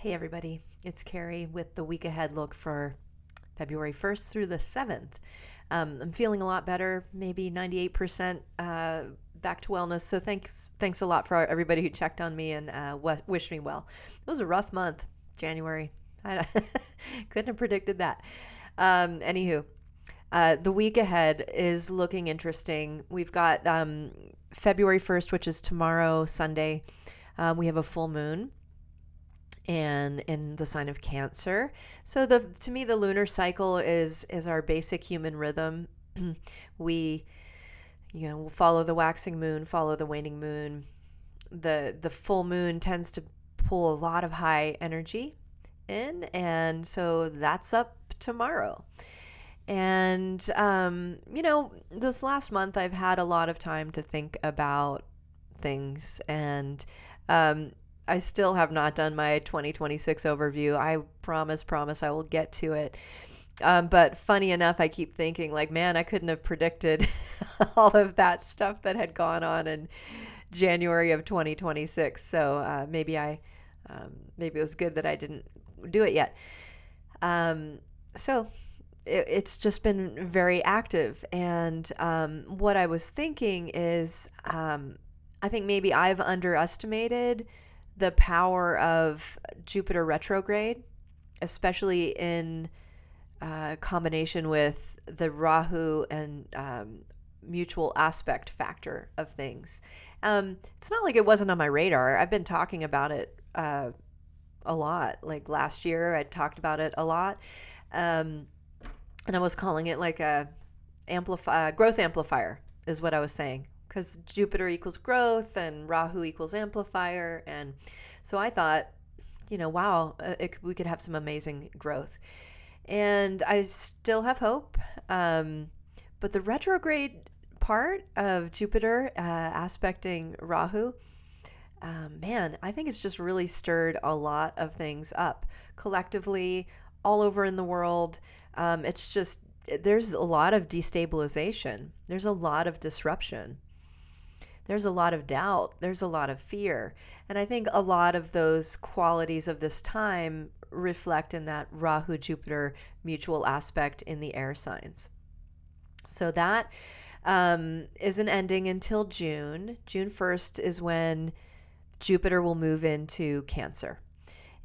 Hey everybody, it's Kerry with the week ahead look for February 1st through the 7th. I'm feeling a lot better, maybe 98% back to wellness. So thanks a lot for everybody who checked on me and wished me well. It was a rough month, January. I couldn't have predicted that. Anywho, the week ahead is looking interesting. We've got February 1st, which is tomorrow, Sunday. We have a full moon and in the sign of Cancer. So to me the lunar cycle is our basic human rhythm. We we'll follow the waxing moon, follow the waning moon. The full moon tends to pull a lot of high energy in, and so that's up tomorrow. And this last month I've had a lot of time to think about things, and I still have not done my 2026 overview. I promise I will get to it. But funny enough, I keep thinking like, man, I couldn't have predicted all of that stuff that had gone on in January of 2026. So maybe it was good that I didn't do it yet. So it's just been very active. And what I was thinking is, I think maybe I've underestimated the power of Jupiter retrograde, especially in combination with the Rahu and mutual aspect factor of things. It's not like it wasn't on my radar. I've been talking about it a lot. Like last year, I talked about it a lot. And I was calling it like a growth amplifier is what I was saying. Because Jupiter equals growth and Rahu equals amplifier. And so I thought, wow, we could have some amazing growth. And I still have hope. But the retrograde part of Jupiter aspecting Rahu, man, I think it's just really stirred a lot of things up collectively all over in the world. It's just, there's a lot of destabilization. There's a lot of disruption. There's a lot of doubt. There's a lot of fear. And I think a lot of those qualities of this time reflect in that Rahu-Jupiter mutual aspect in the air signs. So that isn't ending until June. June 1st is when Jupiter will move into Cancer.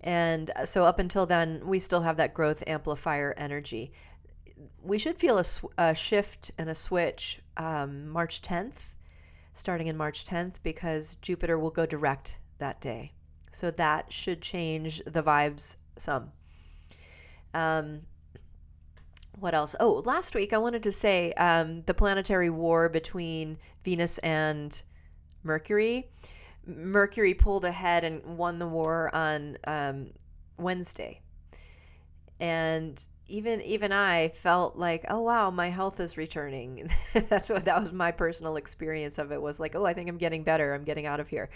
And so up until then, we still have that growth amplifier energy. We should feel a shift and a switch March 10th. Starting in March 10th, because Jupiter will go direct that day. So that should change the vibes some. What else? Oh, last week I wanted to say the planetary war between Venus and Mercury. Mercury pulled ahead and won the war on Wednesday. And even I felt like, oh wow, my health is returning. That was my personal experience of it, was like, oh, I think I'm getting better. I'm getting out of here.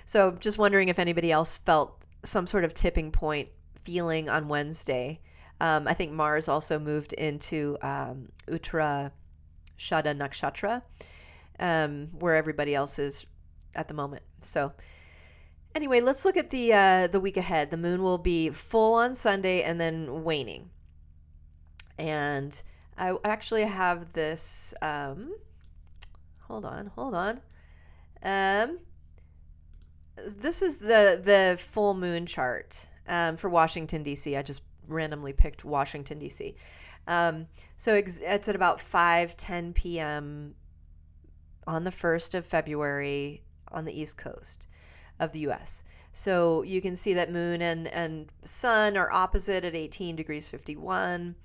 So just wondering if anybody else felt some sort of tipping point feeling on Wednesday. I think Mars also moved into Uttarashada Nakshatra, where everybody else is at the moment. So anyway, let's look at the week ahead. The moon will be full on Sunday and then waning. And I actually have this. Hold on. This is the full moon chart for Washington D.C. I just randomly picked Washington D.C. So it's at about 5:10 p.m. on the 1st of February on the East Coast of the U.S. So you can see that moon and sun are opposite at 18 degrees 51,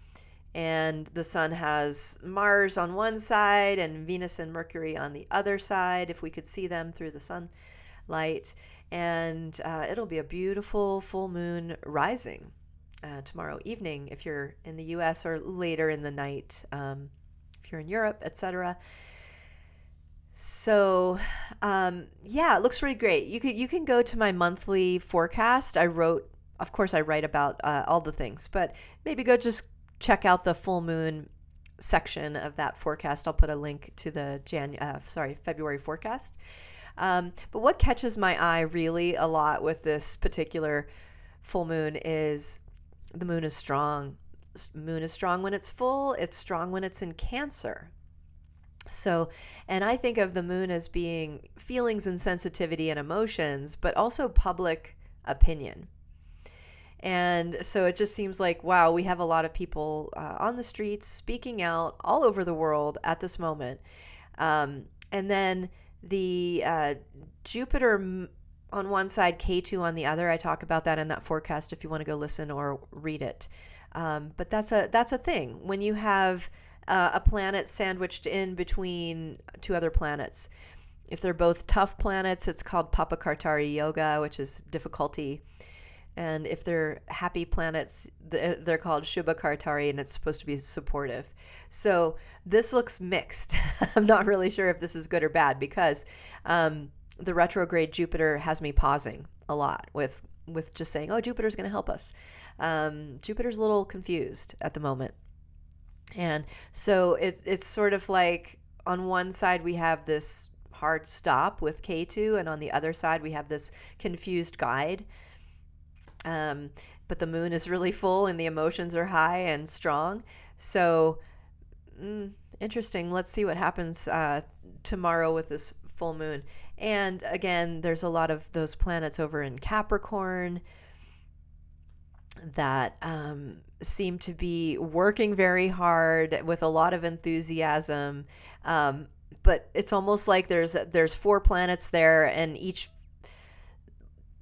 and the sun has Mars on one side and Venus and Mercury on the other side, if we could see them through the sunlight. And it'll be a beautiful full moon rising tomorrow evening if you're in the U.S., or later in the night if you're in Europe, etc. So, it looks really great. You can go to my monthly forecast. Of course, I write about all the things, but maybe go just check out the full moon section of that forecast. I'll put a link to the February forecast. But what catches my eye really a lot with this particular full moon is the moon is strong. Moon is strong when it's full. It's strong when it's in Cancer. So, and I think of the moon as being feelings and sensitivity and emotions, but also public opinion. And so it just seems like, wow, we have a lot of people on the streets speaking out all over the world at this moment. And then the Jupiter on one side, K2 on the other. I talk about that in that forecast if you want to go listen or read it. But that's a thing when you have a planet sandwiched in between two other planets. If they're both tough planets, it's called Papakartari Yoga, which is difficulty. And if they're happy planets, they're called Shubhakartari, and it's supposed to be supportive. So this looks mixed. I'm not really sure if this is good or bad because the retrograde Jupiter has me pausing a lot with just saying, oh, Jupiter's going to help us. Jupiter's a little confused at the moment. And so it's sort of like on one side we have this hard stop with K2, and on the other side we have this confused guide. But the moon is really full and the emotions are high and strong. So interesting. Let's see what happens tomorrow with this full moon. And again, there's a lot of those planets over in Capricorn that seem to be working very hard with a lot of enthusiasm. But it's almost like there's 4 planets there, and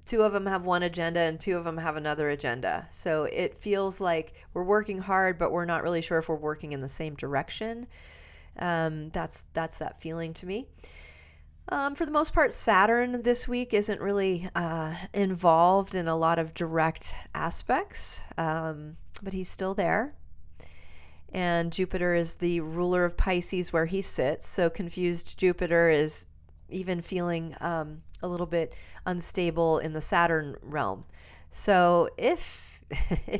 two of them have one agenda and 2 of them have another agenda. So it feels like we're working hard, but we're not really sure if we're working in the same direction. That's that feeling to me. For the most part, Saturn this week isn't really involved in a lot of direct aspects, but he's still there. And Jupiter is the ruler of Pisces where he sits. So confused Jupiter is even feeling a little bit unstable in the Saturn realm. So if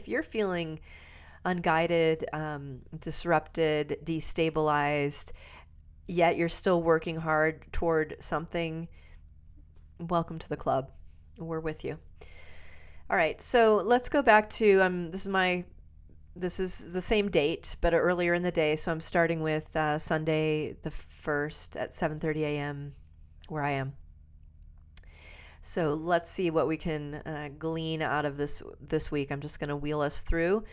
you're feeling unguided, disrupted, destabilized, yet you're still working hard toward something, welcome to the club. We're with you. All right, so let's go back to this is the same date, but earlier in the day. So I'm starting with Sunday the 1st at 7:30 a.m. where I am. So let's see what we can glean out of this week. I'm just going to wheel us through.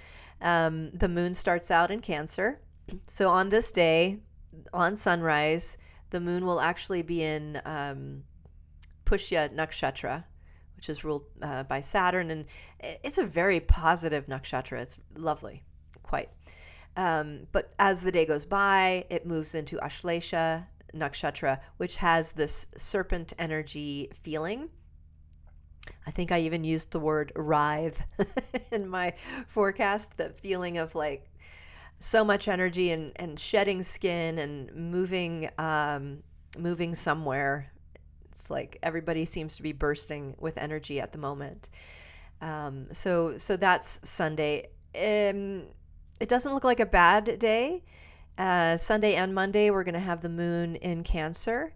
The moon starts out in Cancer. So on this day, on sunrise, the moon will actually be in Pushya Nakshatra, which is ruled by Saturn. And it's a very positive nakshatra. It's lovely, quite. But as the day goes by, it moves into Ashlesha Nakshatra, which has this serpent energy feeling. I think I even used the word writhe in my forecast, that feeling of like so much energy and shedding skin and moving somewhere. It's like everybody seems to be bursting with energy at the moment. So that's Sunday. It doesn't look like a bad day. Sunday and Monday, we're going to have the moon in Cancer.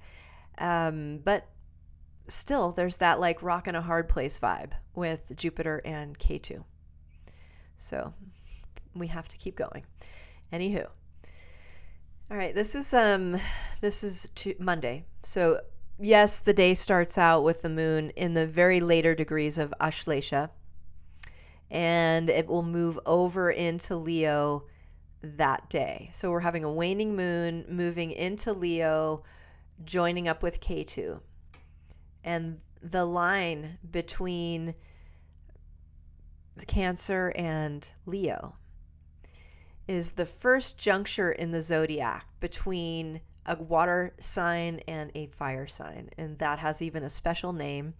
But still, there's that like rock in a hard place vibe with Jupiter and K2. So we have to keep going. Anywho. All right, this is Monday. So yes, the day starts out with the moon in the very later degrees of Ashlesha, and it will move over into Leo that day. So we're having a waning moon moving into Leo, joining up with K2. And the line between the Cancer and Leo is the first juncture in the zodiac between a water sign and a fire sign. And that has even a special name.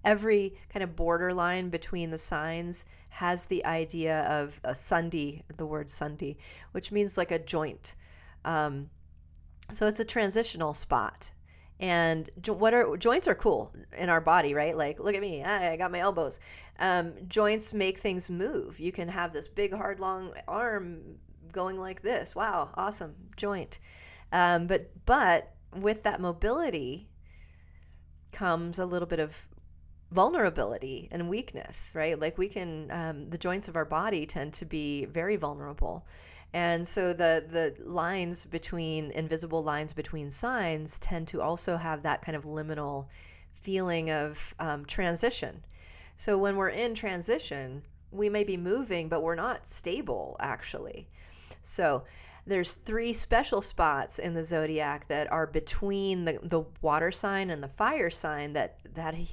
Every kind of borderline between the signs has the idea of a sandhi, the word sandhi, which means like a joint. So it's a transitional spot. And joints are cool in our body, right? Like, look at me, I got my elbows. Joints make things move. You can have this big, hard, long arm going like this. Wow, awesome, joint. But with that mobility comes a little bit of vulnerability and weakness, right? Like we can, the joints of our body tend to be very vulnerable. And so the lines between, invisible lines between signs tend to also have that kind of liminal feeling of transition. So when we're in transition, we may be moving, but we're not stable actually. So there's 3 special spots in the zodiac that are between the water sign and the fire sign that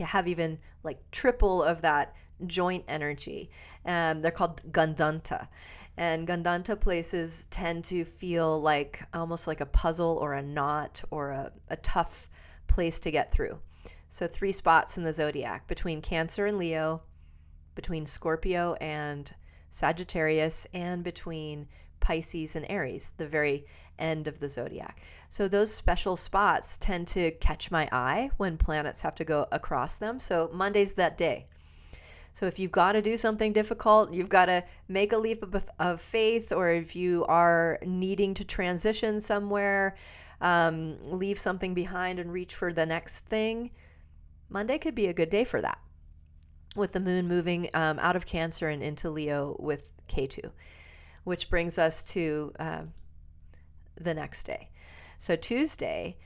have even like triple of that joint energy. They're called Gandanta. And Gandanta places tend to feel like almost like a puzzle or a knot or a tough place to get through. So 3 spots in the zodiac between Cancer and Leo, between Scorpio and Sagittarius, and between Pisces and Aries, the very end of the zodiac. So those special spots tend to catch my eye when planets have to go across them. So Monday's that day. So if you've got to do something difficult, you've got to make a leap of faith, or if you are needing to transition somewhere, leave something behind and reach for the next thing, Monday could be a good day for that, with the moon moving out of Cancer and into Leo with K2. Which brings us to the next day. So Tuesday,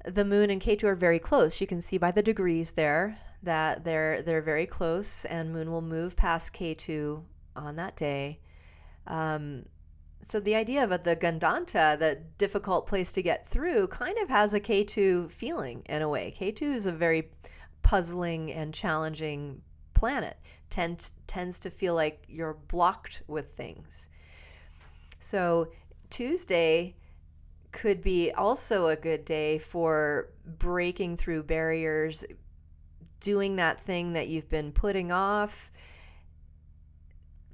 the moon and K2 are very close. You can see by the degrees there that they're very close, and moon will move past K2 on that day. So the idea of the Gandanta, the difficult place to get through, kind of has a K2 feeling in a way. K2 is a very puzzling and challenging planet. Tends to feel like you're blocked with things. So Tuesday could be also a good day for breaking through barriers, doing that thing that you've been putting off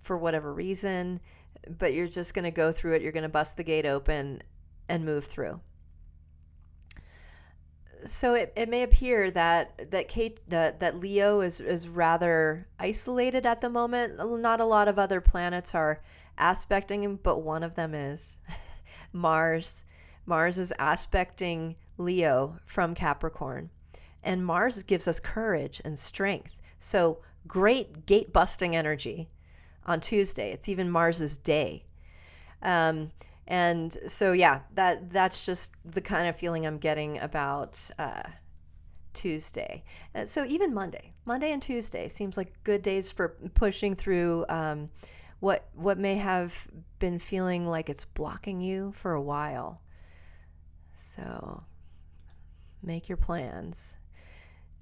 for whatever reason, but you're just going to go through it. You're going to bust the gate open and move through. So it may appear that Leo is rather isolated at the moment. Not a lot of other planets are aspecting him, but one of them is Mars. Mars is aspecting Leo from Capricorn, and Mars gives us courage and strength. So great gate busting energy on Tuesday. It's even Mars's day. And so, yeah, that's just the kind of feeling I'm getting about Tuesday. So even Monday and Tuesday seems like good days for pushing through what may have been feeling like it's blocking you for a while. So make your plans.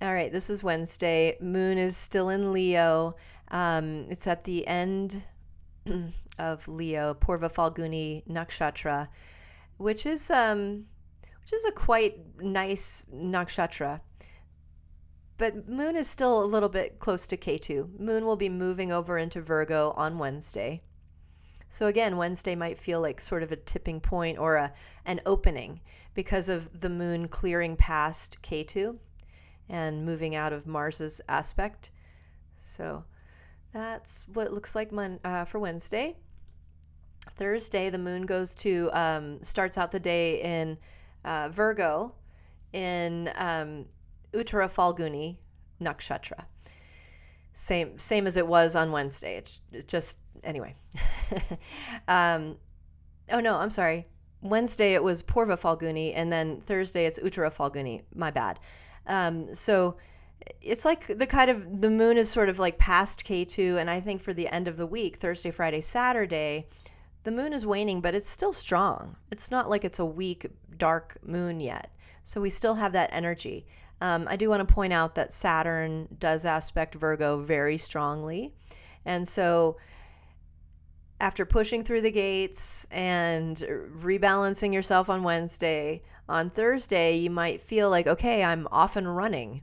All right, this is Wednesday. Moon is still in Leo. It's at the end of Leo, Purva Falguni Nakshatra, which is a quite nice nakshatra. But Moon is still a little bit close to K2. Moon will be moving over into Virgo on Wednesday. So again, Wednesday might feel like sort of a tipping point or an opening because of the Moon clearing past K2 and moving out of Mars's aspect. So that's what it looks like for Wednesday. Thursday, the moon goes to starts out the day in Virgo in Uttara Falguni Nakshatra. Same as it was on Wednesday. It just anyway. Oh no, I'm sorry. Wednesday it was Purva Falguni, and then Thursday it's Uttara Falguni. My bad. So it's like the moon is sort of like past K2, and I think for the end of the week, Thursday, Friday, Saturday, the moon is waning, but it's still strong. It's not like it's a weak, dark moon yet. So we still have that energy. I do want to point out that Saturn does aspect Virgo very strongly. And so after pushing through the gates and rebalancing yourself on Wednesday, on Thursday, you might feel like, okay, I'm off and running.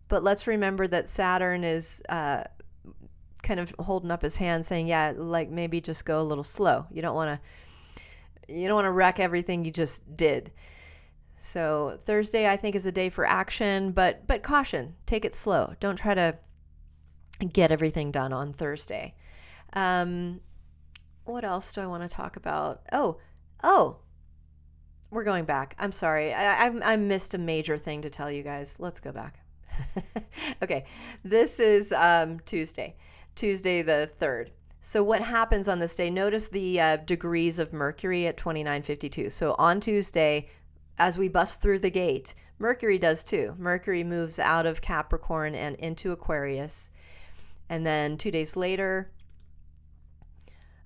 But let's remember that Saturn is kind of holding up his hand saying, yeah, like maybe just go a little slow. You don't want to wreck everything you just did. So Thursday, I think, is a day for action, but caution, take it slow. Don't try to get everything done on Thursday. What else do I want to talk about? Oh, we're going back. I'm sorry. I missed a major thing to tell you guys. Let's go back. Okay, this is Tuesday the 3rd. So what happens on this day? Notice the degrees of Mercury at 29:52. So on Tuesday, as we bust through the gate, Mercury does too. Mercury moves out of Capricorn and into Aquarius. And then 2 days later,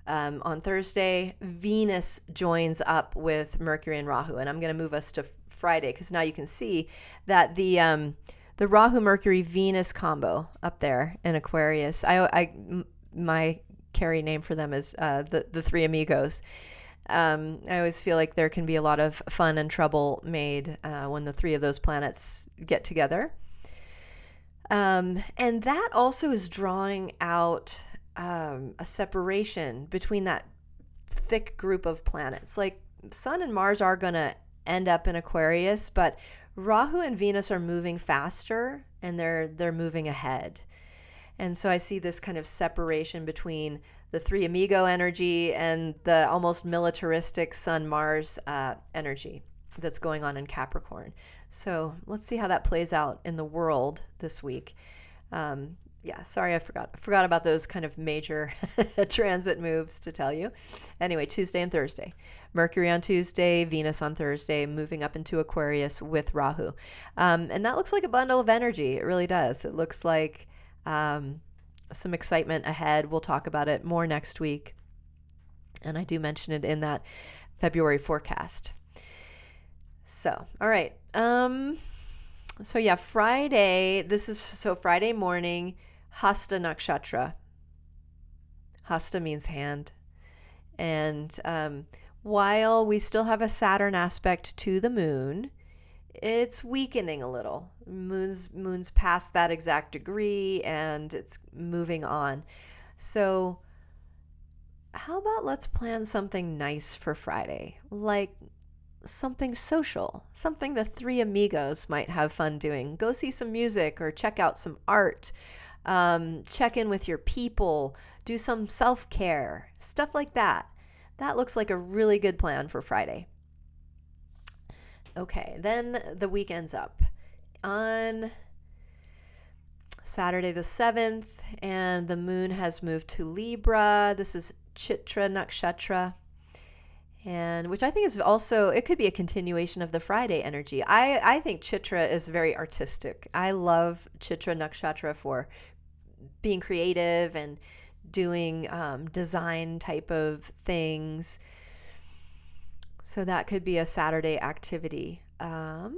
on Thursday, Venus joins up with Mercury and Rahu. And I'm going to move us to Friday because now you can see that the Rahu Mercury Venus combo up there in Aquarius. My Kerry name for them is the three amigos. I always feel like there can be a lot of fun and trouble made when the three of those planets get together. And that also is drawing out a separation between that thick group of planets. Like Sun and Mars are going to end up in Aquarius, but Rahu and Venus are moving faster and they're moving ahead. And so I see this kind of separation between the three amigo energy and the almost militaristic Sun-Mars energy that's going on in Capricorn. So let's see how that plays out in the world this week. Sorry, I forgot about those kind of major transit moves to tell you. Anyway, Tuesday and Thursday. Mercury on Tuesday, Venus on Thursday, moving up into Aquarius with Rahu. And that looks like a bundle of energy. It really does. It looks like some excitement ahead. We'll talk about it more next week. And I do mention it in that February forecast. So, all right. Friday, Friday morning, Hasta Nakshatra. Hasta means hand. And while we still have a Saturn aspect to the moon, it's weakening a little. Moon's past that exact degree and it's moving on. So how about let's plan something nice for Friday? Like something social, something the three amigos might have fun doing. Go see some music or check out some art. Check in with your people. Do some self-care. Stuff like that. That looks like a really good plan for Friday. Okay, then the weekend's up on Saturday the 7th, and the moon has moved to Libra. This is Chitra Nakshatra, and which I think is also, it could be a continuation of the Friday energy. I think Chitra is very artistic. I love Chitra Nakshatra for being creative and doing design type of things. So that could be a Saturday activity. Retrograde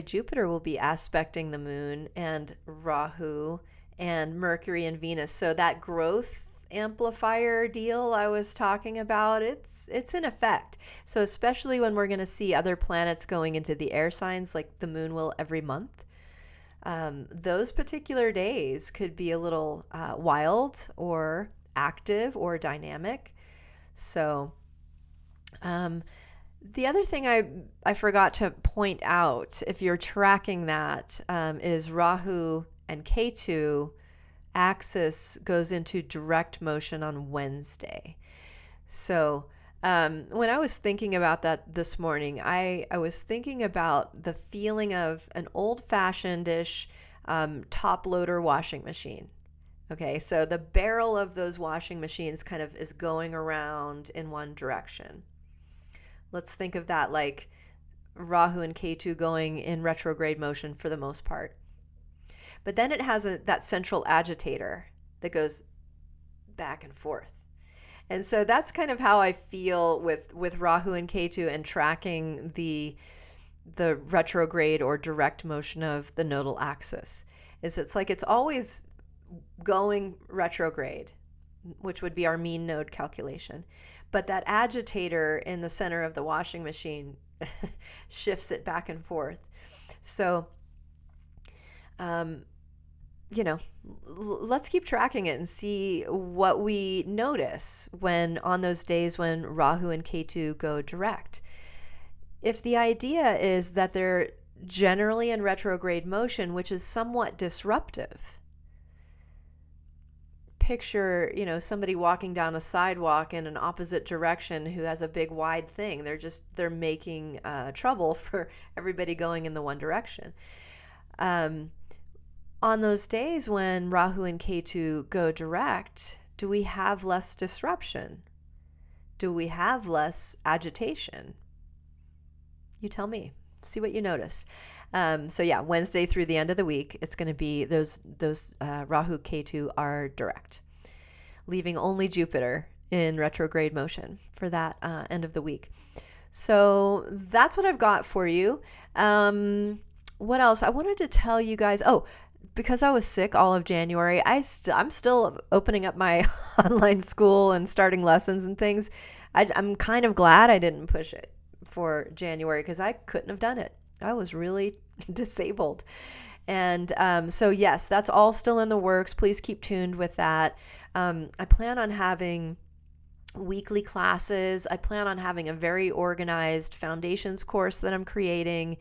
Jupiter will be aspecting the moon and Rahu and Mercury and Venus. So that growth amplifier deal I was talking about, it's in effect. So especially when we're going to see other planets going into the air signs like the moon will every month, those particular days could be a little wild or active or dynamic. So the other thing I forgot to point out, if you're tracking that, is Rahu and Ketu axis goes into direct motion on Wednesday. So when I was thinking about that this morning, I was thinking about the feeling of an old-fashioned-ish top loader washing machine. Okay, so the barrel of those washing machines kind of is going around in one direction. Let's think of that like Rahu and Ketu going in retrograde motion for the most part. But then it has that central agitator that goes back and forth. And so that's kind of how I feel with Rahu and Ketu and tracking the retrograde or direct motion of the nodal axis. It's like it's always going retrograde, which would be our mean node calculation. But that agitator in the center of the washing machine shifts it back and forth. So, let's keep tracking it and see what we notice when on those days when Rahu and Ketu go direct. If the idea is that they're generally in retrograde motion, which is somewhat disruptive, picture, somebody walking down a sidewalk in an opposite direction who has a big wide thing. They're making trouble for everybody going in the one direction. On those days when Rahu and Ketu go direct, do we have less disruption? Do we have less agitation? You tell me. See what you notice. So yeah, Wednesday through the end of the week, it's going to be those Rahu Ketu are direct, leaving only Jupiter in retrograde motion for that end of the week. So that's what I've got for you. What else? I wanted to tell you guys. Oh, because I was sick all of January, I'm still opening up my online school and starting lessons and things. I'm kind of glad I didn't push it for January because I couldn't have done it. I was really disabled. And so yes, that's all still in the works. Please keep tuned with that. I plan on having weekly classes. I plan on having a very organized foundations course that I'm creating.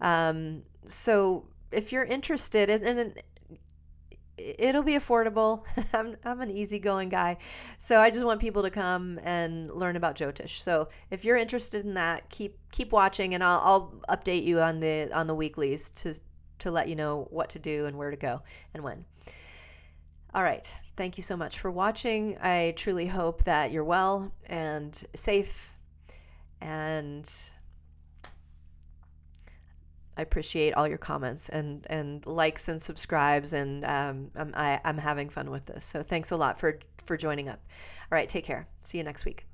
So if you're interested, and it'll be affordable. I'm an easygoing guy. So I just want people to come and learn about Jyotish. So if you're interested in that, keep watching, and I'll update you on the weeklies to let you know what to do and where to go and when. All right. Thank you so much for watching. I truly hope that you're well and safe, and I appreciate all your comments and likes and subscribes, and I'm having fun with this. So thanks a lot for joining up. All right, take care. See you next week.